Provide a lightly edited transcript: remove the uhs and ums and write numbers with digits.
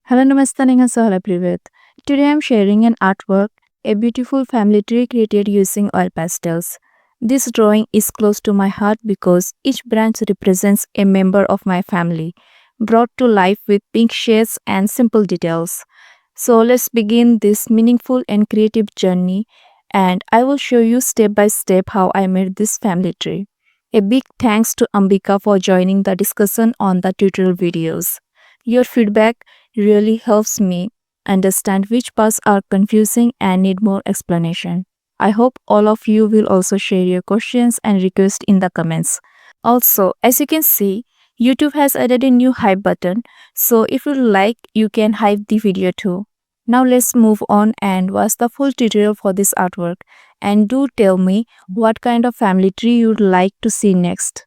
Hello, Namaste, Hello, Privet. Today I'm sharing an artwork, a beautiful family tree created using oil pastels. This drawing is close to my heart because each branch represents a member of my family, brought to life with pink shades and simple details. So let's begin this meaningful and creative journey, and I will show you step by step how I made this family tree. A big thanks to Ambika for joining the discussion on the tutorial videos. Your feedback really helps me understand which parts are confusing and need more explanation. I hope all of you will also share your questions and requests in the comments. Also, as you can see, YouTube has added a new hype button, so if you like, you can hype the video too. Now let's move on and watch the full tutorial for this artwork, and do tell me what kind of family tree you'd like to see next.